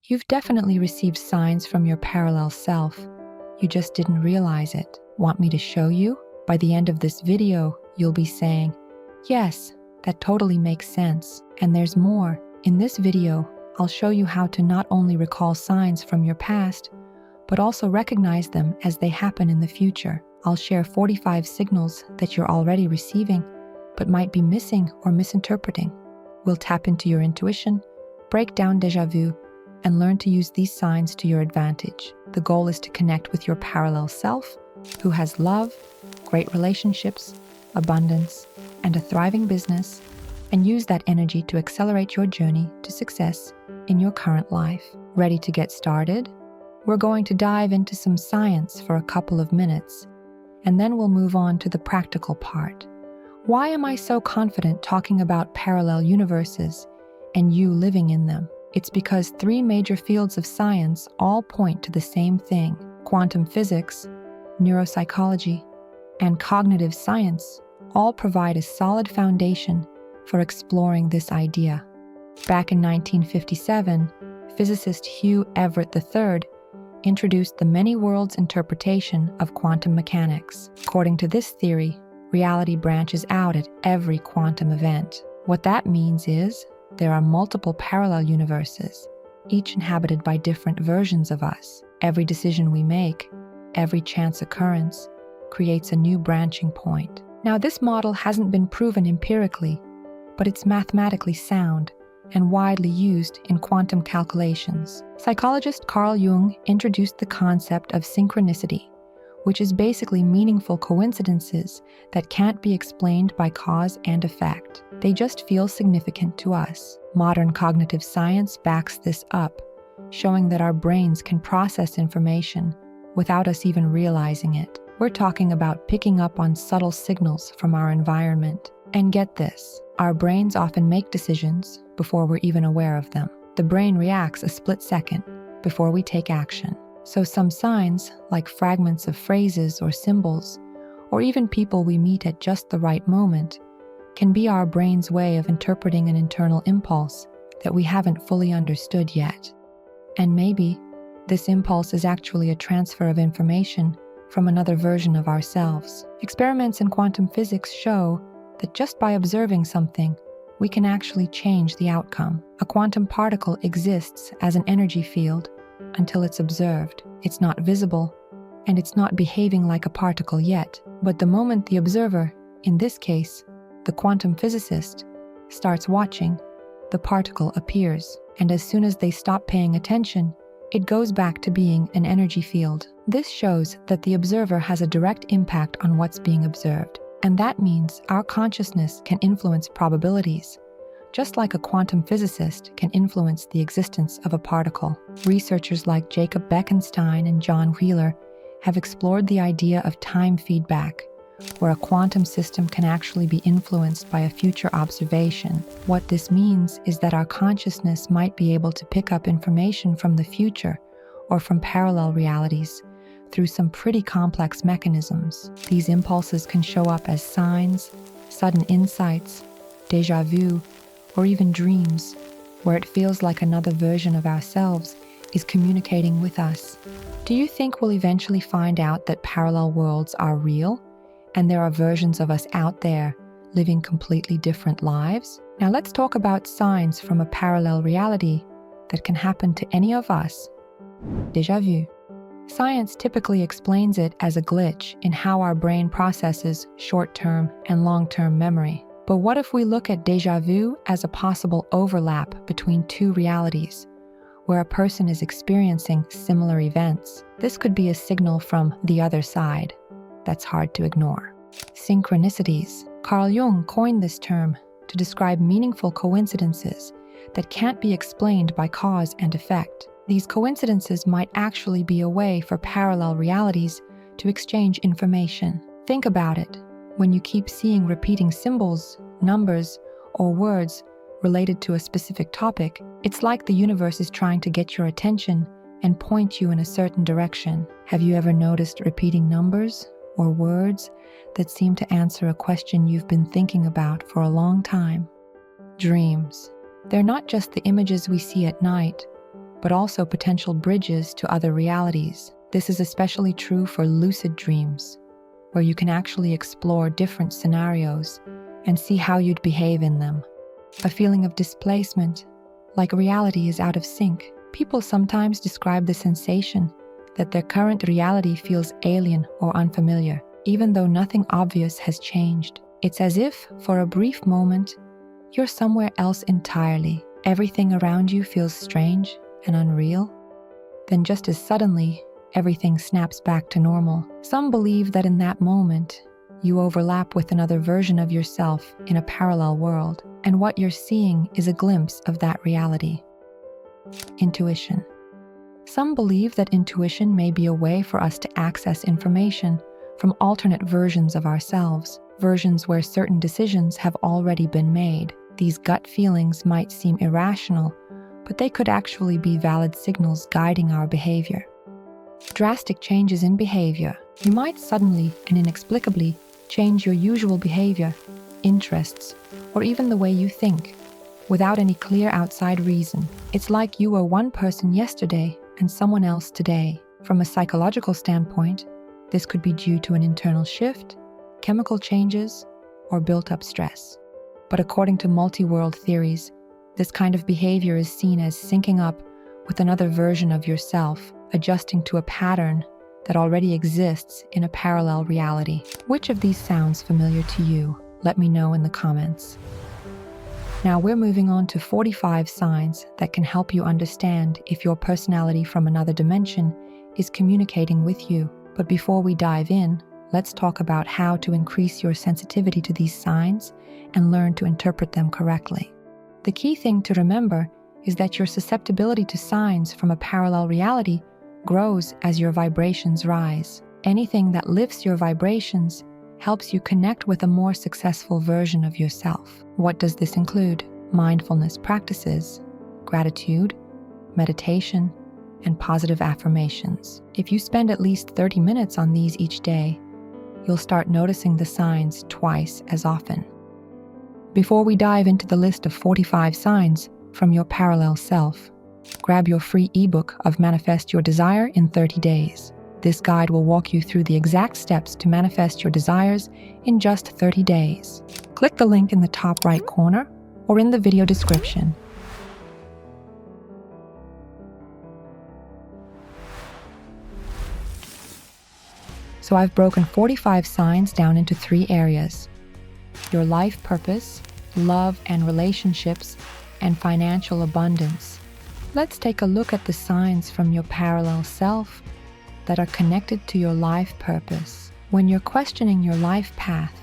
You've definitely received signs from your parallel self. You just didn't realize it. Want me to show you? By the end of this video, you'll be saying, "Yes, that totally makes sense." And there's more. In this video, I'll show you how to not only recall signs from your past, but also recognize them as they happen in the future. I'll share 45 signals that you're already receiving, but might be missing or misinterpreting. We'll tap into your intuition, break down déjà vu, and learn to use these signs to your advantage. The goal is to connect with your parallel self, who has love, great relationships, abundance, and a thriving business, and use that energy to accelerate your journey to success in your current life. Ready to get started? We're going to dive into some science for a couple of minutes, and then we'll move on to the practical part. Why am I so confident talking about parallel universes and you living in them? It's because three major fields of science all point to the same thing. Quantum physics, neuropsychology, and cognitive science all provide a solid foundation for exploring this idea. Back in 1957, physicist Hugh Everett III introduced the many worlds interpretation of quantum mechanics. According to this theory, reality branches out at every quantum event. What that means is there are multiple parallel universes, each inhabited by different versions of us. Every decision we make, every chance occurrence, creates a new branching point. Now, this model hasn't been proven empirically, but it's mathematically sound and widely used in quantum calculations. Psychologist Carl Jung introduced the concept of synchronicity, which is basically meaningful coincidences that can't be explained by cause and effect. They just feel significant to us. Modern cognitive science backs this up, showing that our brains can process information without us even realizing it. We're talking about picking up on subtle signals from our environment. And get this, our brains often make decisions before we're even aware of them. The brain reacts a split second before we take action. So some signs, like fragments of phrases or symbols, or even people we meet at just the right moment, can be our brain's way of interpreting an internal impulse that we haven't fully understood yet. And maybe this impulse is actually a transfer of information from another version of ourselves. Experiments in quantum physics show that just by observing something, we can actually change the outcome. A quantum particle exists as an energy field until it's observed. It's not visible, and it's not behaving like a particle yet. But the moment the observer, in this case, the quantum physicist, starts watching, the particle appears. And as soon as they stop paying attention, it goes back to being an energy field. This shows that the observer has a direct impact on what's being observed. And that means our consciousness can influence probabilities, just like a quantum physicist can influence the existence of a particle. Researchers like Jacob Bekenstein and John Wheeler have explored the idea of time feedback, where a quantum system can actually be influenced by a future observation. What this means is that our consciousness might be able to pick up information from the future or from parallel realities through some pretty complex mechanisms. These impulses can show up as signs, sudden insights, déjà vu, or even dreams, where it feels like another version of ourselves is communicating with us. Do you think we'll eventually find out that parallel worlds are real, and there are versions of us out there living completely different lives? Now let's talk about signs from a parallel reality that can happen to any of us. Déjà vu. Science typically explains it as a glitch in how our brain processes short-term and long-term memory. But what if we look at déjà vu as a possible overlap between two realities, where a person is experiencing similar events? This could be a signal from the other side that's hard to ignore. Synchronicities. Carl Jung coined this term to describe meaningful coincidences that can't be explained by cause and effect. These coincidences might actually be a way for parallel realities to exchange information. Think about it. When you keep seeing repeating symbols, numbers, or words related to a specific topic, it's like the universe is trying to get your attention and point you in a certain direction. Have you ever noticed repeating numbers or words that seem to answer a question you've been thinking about for a long time? Dreams. They're not just the images we see at night, but also potential bridges to other realities. This is especially true for lucid dreams, where you can actually explore different scenarios and see how you'd behave in them. A feeling of displacement, like reality is out of sync. People sometimes describe the sensation that their current reality feels alien or unfamiliar, even though nothing obvious has changed. It's as if, for a brief moment, you're somewhere else entirely. Everything around you feels strange and unreal. Then just as suddenly, everything snaps back to normal. Some believe that in that moment, you overlap with another version of yourself in a parallel world, and what you're seeing is a glimpse of that reality. Intuition. Some believe that intuition may be a way for us to access information from alternate versions of ourselves, versions where certain decisions have already been made. These gut feelings might seem irrational, but they could actually be valid signals guiding our behavior. Drastic changes in behavior. You might suddenly and inexplicably change your usual behavior, interests, or even the way you think, without any clear outside reason. It's like you were one person yesterday and someone else today. From a psychological standpoint, this could be due to an internal shift, chemical changes, or built-up stress. But according to multi-world theories, this kind of behavior is seen as syncing up with another version of yourself, adjusting to a pattern that already exists in a parallel reality. Which of these sounds familiar to you? Let me know in the comments. Now we're moving on to 45 signs that can help you understand if your personality from another dimension is communicating with you. But before we dive in, let's talk about how to increase your sensitivity to these signs and learn to interpret them correctly. The key thing to remember is that your susceptibility to signs from a parallel reality grows as your vibrations rise. Anything that lifts your vibrations helps you connect with a more successful version of yourself. What does this include? Mindfulness practices, gratitude, meditation, and positive affirmations. If you spend at least 30 minutes on these each day, you'll start noticing the signs twice as often. Before we dive into the list of 45 signs from your parallel self, grab your free ebook of Manifest Your Desire in 30 Days. This guide will walk you through the exact steps to manifest your desires in just 30 days. Click the link in the top right corner or in the video description. So I've broken 45 signs down into 3 areas: your life purpose, love and relationships, and financial abundance. Let's take a look at the signs from your parallel self that are connected to your life purpose. When you're questioning your life path,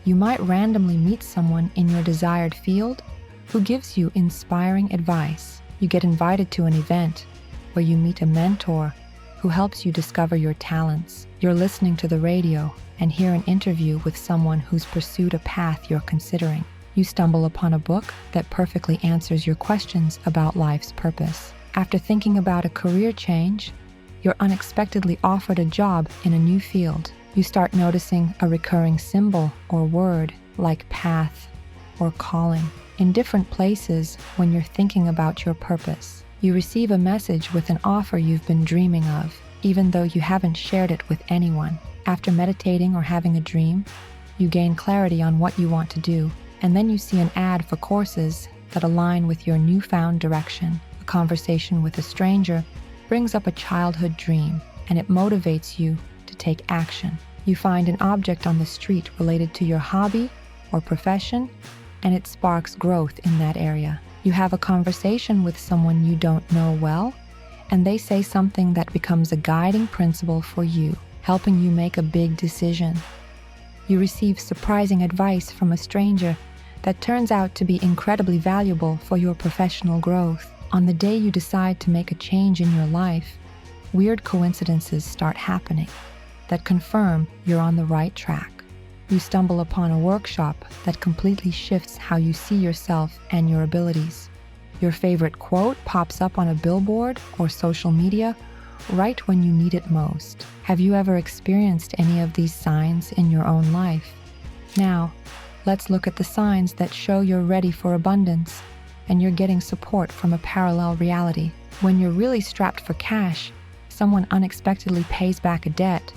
you might randomly meet someone in your desired field who gives you inspiring advice. You get invited to an event where you meet a mentor who helps you discover your talents. You're listening to the radio and hear an interview with someone who's pursued a path you're considering. You stumble upon a book that perfectly answers your questions about life's purpose. After thinking about a career change, you're unexpectedly offered a job in a new field. You start noticing a recurring symbol or word like path or calling in different places when you're thinking about your purpose. You receive a message with an offer you've been dreaming of, even though you haven't shared it with anyone. After meditating or having a dream, you gain clarity on what you want to do, and then you see an ad for courses that align with your newfound direction. A conversation with a stranger brings up a childhood dream, and it motivates you to take action. You find an object on the street related to your hobby or profession, and it sparks growth in that area. You have a conversation with someone you don't know well, and they say something that becomes a guiding principle for you, helping you make a big decision. You receive surprising advice from a stranger that turns out to be incredibly valuable for your professional growth. On the day you decide to make a change in your life, weird coincidences start happening that confirm you're on the right track. You stumble upon a workshop that completely shifts how you see yourself and your abilities. Your favorite quote pops up on a billboard or social media right when you need it most. Have you ever experienced any of these signs in your own life? Now, let's look at the signs that show you're ready for abundance and you're getting support from a parallel reality. When you're really strapped for cash, someone unexpectedly pays back a debt,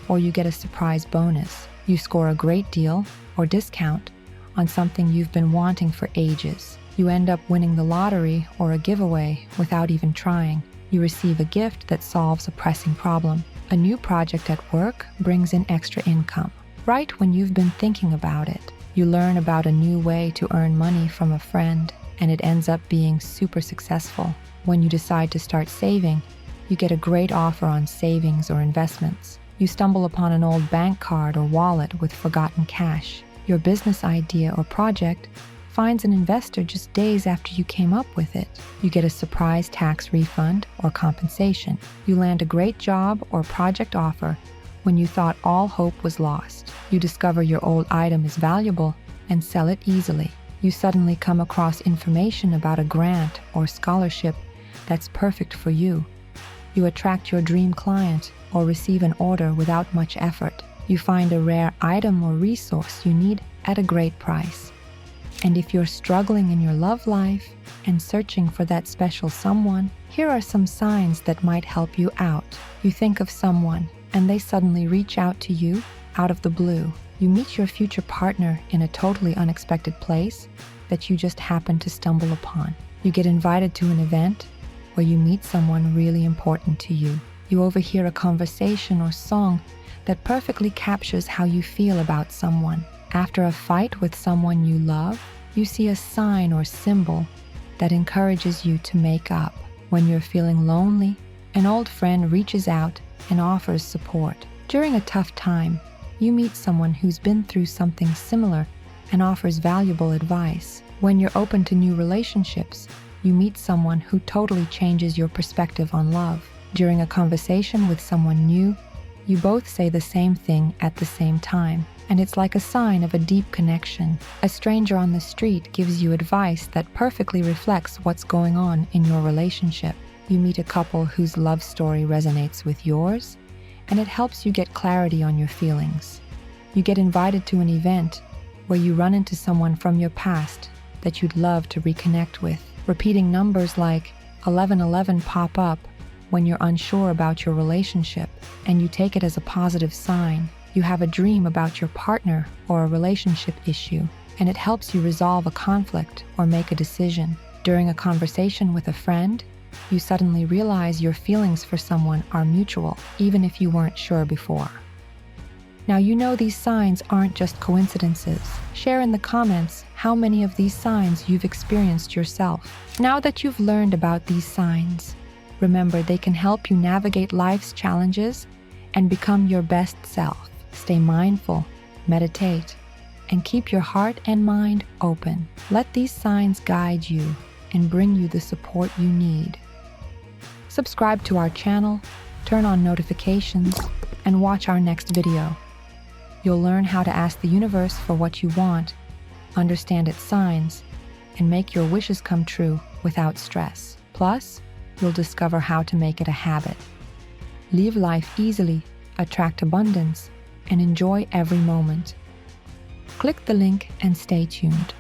or you get a surprise bonus. You score a great deal or discount on something you've been wanting for ages. You end up winning the lottery or a giveaway without even trying. You receive a gift that solves a pressing problem. A new project at work brings in extra income. Right when you've been thinking about it, you learn about a new way to earn money from a friend, and it ends up being super successful. When you decide to start saving, you get a great offer on savings or investments. You stumble upon an old bank card or wallet with forgotten cash. Your business idea or project finds an investor just days after you came up with it. You get a surprise tax refund or compensation. You land a great job or project offer when you thought all hope was lost. You discover your old item is valuable and sell it easily. You suddenly come across information about a grant or scholarship that's perfect for you. You attract your dream client or receive an order without much effort. You find a rare item or resource you need at a great price. And if you're struggling in your love life and searching for that special someone, here are some signs that might help you out. You think of someone and they suddenly reach out to you out of the blue. You meet your future partner in a totally unexpected place that you just happen to stumble upon. You get invited to an event where you meet someone really important to you. You overhear a conversation or song that perfectly captures how you feel about someone. After a fight with someone you love, you see a sign or symbol that encourages you to make up. When you're feeling lonely, an old friend reaches out and offers support. During a tough time, you meet someone who's been through something similar and offers valuable advice. When you're open to new relationships, you meet someone who totally changes your perspective on love. During a conversation with someone new, you both say the same thing at the same time, and it's like a sign of a deep connection. A stranger on the street gives you advice that perfectly reflects what's going on in your relationship. You meet a couple whose love story resonates with yours, and it helps you get clarity on your feelings. You get invited to an event where you run into someone from your past that you'd love to reconnect with. Repeating numbers like 1111 pop up when you're unsure about your relationship, and you take it as a positive sign. You have a dream about your partner or a relationship issue, and it helps you resolve a conflict or make a decision. During a conversation with a friend, you suddenly realize your feelings for someone are mutual, even if you weren't sure before. Now you know these signs aren't just coincidences. Share in the comments how many of these signs you've experienced yourself. Now that you've learned about these signs, remember they can help you navigate life's challenges and become your best self. Stay mindful, meditate, and keep your heart and mind open. Let these signs guide you and bring you the support you need. Subscribe to our channel, turn on notifications, and watch our next video. You'll learn how to ask the universe for what you want, understand its signs, and make your wishes come true without stress. Plus, you'll discover how to make it a habit. Live life easily, attract abundance, and enjoy every moment. Click the link and stay tuned.